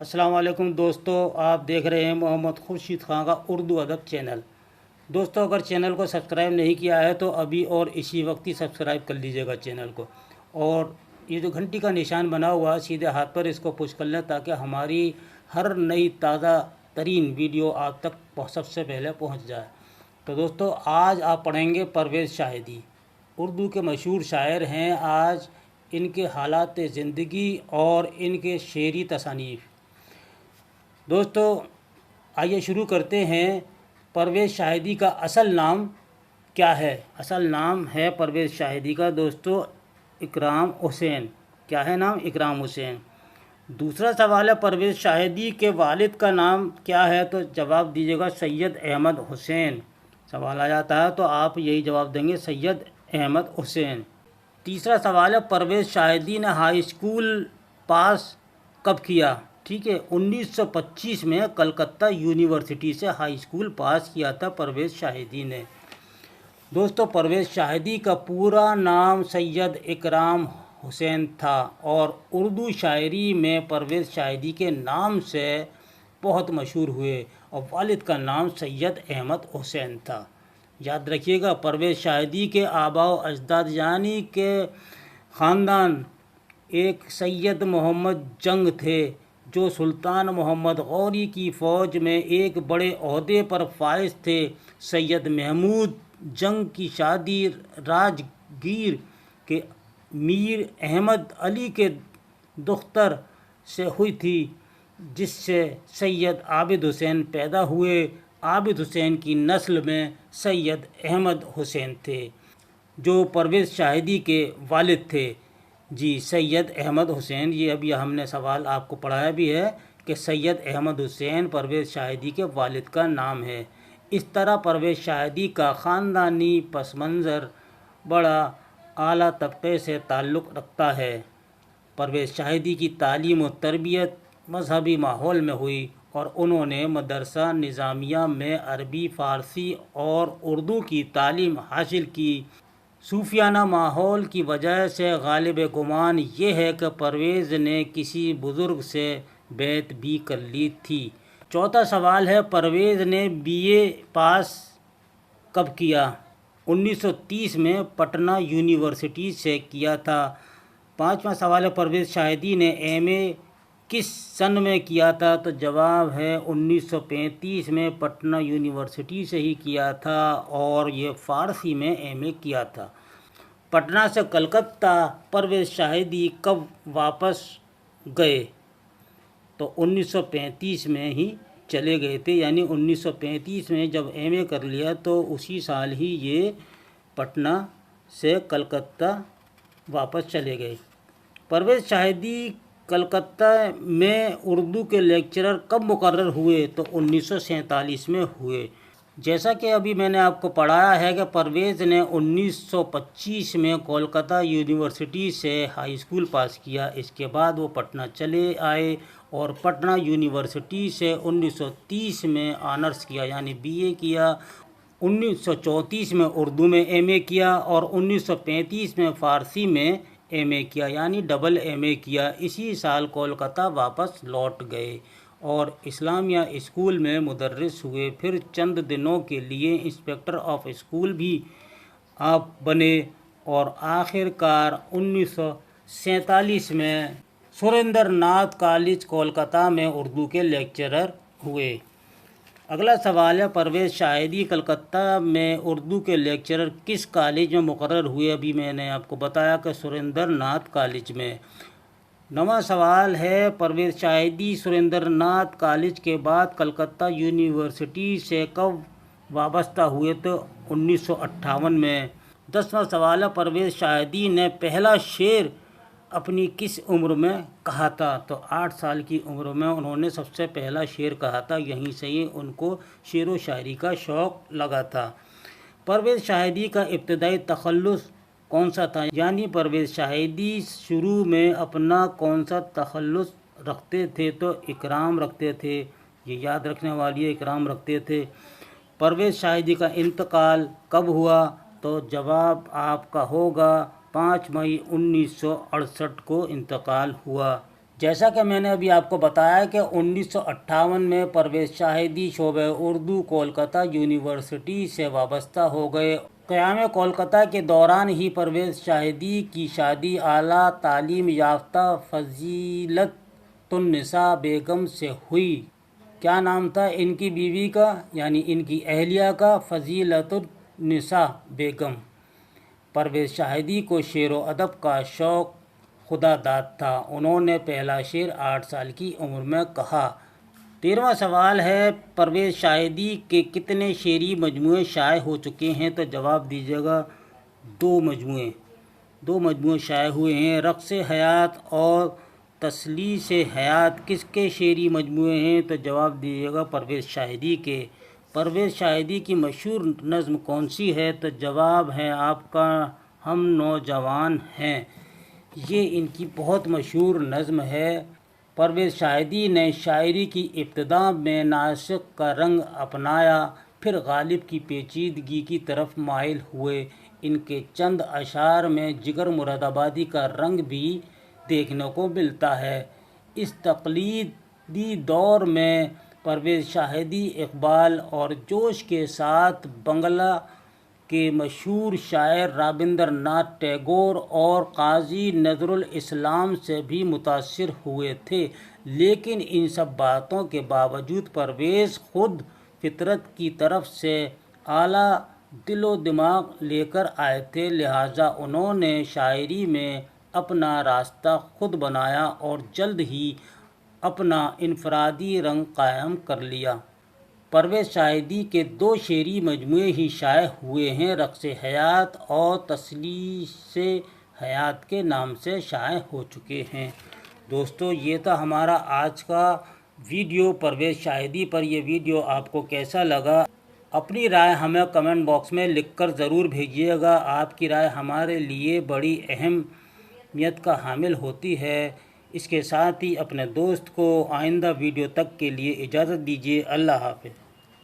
अस्सलाम वालेकुम दोस्तों, आप देख रहे हैं मोहम्मद खुर्शीद खां का उर्दू अदब चैनल। दोस्तों, अगर चैनल को सब्सक्राइब नहीं किया है तो अभी और इसी वक्त ही सब्सक्राइब कर लीजिएगा चैनल को। और ये जो घंटी का निशान बना हुआ है सीधे हाथ पर, इसको पुश कर लें ताकि हमारी हर नई ताज़ा तरीन वीडियो आप तक सबसे पहले पहुंच जाए। तो दोस्तों, आज आप पढ़ेंगे परवेज़ शाहिदी। उर्दू के मशहूर शायर हैं। आज इनके हालात ज़िंदगी और इनके शेरी तसानीफ़। दोस्तों, आइए शुरू करते हैं। परवेज़ शाहिदी का असल नाम क्या है? असल नाम है परवेज़ शाहिदी का दोस्तों इकराम हुसैन। क्या है नाम? इकराम हुसैन। दूसरा सवाल है, परवेज़ शाहिदी के वालिद का नाम क्या है? तो जवाब दीजिएगा सैयद अहमद हुसैन। सवाल आ जाता है तो आप यही जवाब देंगे, सैयद अहमद हुसैन। तीसरा सवाल है, परवेज़ शाहिदी ने हाई स्कूल पास कब किया? ठीक है, 1925 में कलकत्ता यूनिवर्सिटी से हाई स्कूल पास किया था परवेज़ शाहिदी ने। दोस्तों, परवेज़ शाहिदी का पूरा नाम सैयद इकराम हुसैन था और उर्दू शायरी में परवेज़ शाहिदी के नाम से बहुत मशहूर हुए और वालिद का नाम सैयद अहमद हुसैन था। याद रखिएगा, परवेज़ शाहिदी के आबा व अजदाद यानी के ख़ानदान एक सैयद मोहम्मद जंग थे जो सुल्तान मोहम्मद गौरी की फ़ौज में एक बड़े ओहदे पर फाइज थे। सैयद महमूद जंग की शादी राजगीर के मीर अहमद अली के दुख्तर से हुई थी, जिससे सैयद आबिद हुसैन पैदा हुए। आबिद हुसैन की नस्ल में सैयद अहमद हुसैन थे जो परवेज़ शाहिदी के वालिद थे। जी, सैयद अहमद हुसैन। ये अभी हमने सवाल आपको पढ़ाया भी है कि सैयद अहमद हुसैन परवेज़ शाहिदी के वालिद का नाम है। इस तरह परवेज़ शाहिदी का ख़ानदानी पस मंज़र बड़ा आला तबके से ताल्लुक़ रखता है। परवेज़ शाहिदी की तालीम और तरबियत मजहबी माहौल में हुई और उन्होंने मदरसा निज़ामिया में अरबी, फ़ारसी और उर्दू की तालीम हासिल की। सूफियाना माहौल की वजह से गालिब गुमान ये है कि परवेज़ ने किसी बुज़ुर्ग से बैत भी कर ली थी। चौथा सवाल है, परवेज़ ने बीए पास कब किया? 1930 में पटना यूनिवर्सिटी से किया था। पाँचवा सवाल है, परवेज़ शाहिदी ने एमए किस सन में किया था? तो जवाब है 1935 में पटना यूनिवर्सिटी से ही किया था और ये फ़ारसी में एमए किया था। पटना से कलकत्ता परवेज़ शाहिदी कब वापस गए? तो 1935 में ही चले गए थे, यानी 1935 में जब एमए कर लिया तो उसी साल ही ये पटना से कलकत्ता वापस चले गए। परवेज़ शाहिदी कलकत्ता में उर्दू के लेक्चरर कब मुकर्रर हुए? तो 1947 में हुए। जैसा कि अभी मैंने आपको पढ़ाया है कि परवेज़ ने 1925 में कोलकाता यूनिवर्सिटी से हाई स्कूल पास किया। इसके बाद वो पटना चले आए और पटना यूनिवर्सिटी से 1930 में ऑनर्स किया, यानी बीए किया। 1934 में उर्दू में एमए किया और 1935 में फ़ारसी में एमए किया, यानी डबल एमए किया। इसी साल कोलकाता वापस लौट गए और इस्लामिया स्कूल में मुदर्रिस हुए। फिर चंद दिनों के लिए इंस्पेक्टर ऑफ स्कूल भी आप बने और आखिरकार 1947 में सुरेंद्र नाथ कॉलेज कोलकाता में उर्दू के लेक्चरर हुए। अगला सवाल है, परवेज़ शाहिदी कलकत्ता में उर्दू के लेक्चरर किस कॉलेज में मुकर्रर हुए? अभी मैंने आपको बताया कि सुरेंद्र नाथ कॉलेज में। नवा सवाल है, परवेज़ शाहिदी सुरेंद्र नाथ कॉलेज के बाद कलकत्ता यूनिवर्सिटी से कब वाबस्ता हुए? तो 1958 में। 10वां सवाल है, परवेज़ शाहिदी ने पहला शेर अपनी किस उम्र में कहा था? तो 8 साल की उम्र में उन्होंने सबसे पहला शेर कहा था। यहीं से ही उनको शेर व शायरी का शौक़ लगा था। परवेज़ शाहिदी का इब्तदाई तखल्लुस कौन सा था? यानी परवेज़ शाहिदी शुरू में अपना कौन सा तखल्लुस रखते थे? तो इकराम रखते थे। ये याद रखने वाली है, इकराम रखते थे। परवेज़ शाहिदी का इंतकाल कब हुआ? तो जवाब आपका होगा 5 मई 1968 को इंतकाल हुआ। جیسا کہ میں نے ابھی آپ کو بتایا کہ 1958 میں پرویز شاہدی شعبہ اردو کولکتہ یونیورسٹی سے وابستہ ہو گئے۔ قیام کولکتہ کے دوران ہی پرویز شاہدی کی شادی اعلیٰ تعلیم یافتہ فضیلت النساء بیگم سے ہوئی۔ کیا نام تھا ان کی بیوی کا، یعنی ان کی اہلیہ کا؟ فضیلت النساء بیگم۔ پرویز شاہدی کو شعر و ادب کا شوق خدا داد تھا۔ انہوں نے پہلا شعر 8 سال کی عمر میں کہا۔ 13واں سوال ہے، پرویز شاہدی کے کتنے شعری مجموعے شائع ہو چکے ہیں؟ تو جواب دیجیے گا 2 مجموعے شائع ہوئے ہیں۔ رقص حیات اور تسلیس حیات کس کے شعری مجموعے ہیں؟ تو جواب دیجیے گا پرویز شاہدی کے۔ پرویز شاہدی کی مشہور نظم کون سی ہے؟ تو جواب ہے آپ کا ہم نوجوان ہیں۔ یہ ان کی بہت مشہور نظم ہے۔ پرویز شاہدی نے شاعری کی ابتدا میں ناسک کا رنگ اپنایا، پھر غالب کی پیچیدگی کی طرف مائل ہوئے۔ ان کے چند اشعار میں جگر مراد آبادی کا رنگ بھی دیکھنے کو ملتا ہے۔ اس تقلیدی دور میں پرویز شاہدی اقبال اور جوش کے ساتھ بنگلہ کے مشہور شاعر رابندر ناتھ ٹیگور اور قاضی نذر الاسلام سے بھی متاثر ہوئے تھے، لیکن ان سب باتوں کے باوجود پرویز خود فطرت کی طرف سے اعلیٰ دل و دماغ لے کر آئے تھے، لہٰذا انہوں نے شاعری میں اپنا راستہ خود بنایا اور جلد ہی اپنا انفرادی رنگ قائم کر لیا۔ پرویز شاہدی کے 2 شعری مجموعے ہی شائع ہوئے ہیں، رقص حیات اور تسلیس حیات کے نام سے شائع ہو چکے ہیں۔ دوستو، یہ تھا ہمارا آج کا ویڈیو پرویز شاہدی پر۔ یہ ویڈیو آپ کو کیسا لگا؟ اپنی رائے ہمیں کمنٹ باکس میں لکھ کر ضرور بھیجیے گا۔ آپ کی رائے ہمارے لیے بڑی اہمیت کا حامل ہوتی ہے۔ اس کے ساتھ ہی اپنے دوست کو آئندہ ویڈیو تک کے لیے اجازت دیجیے۔ اللہ حافظ۔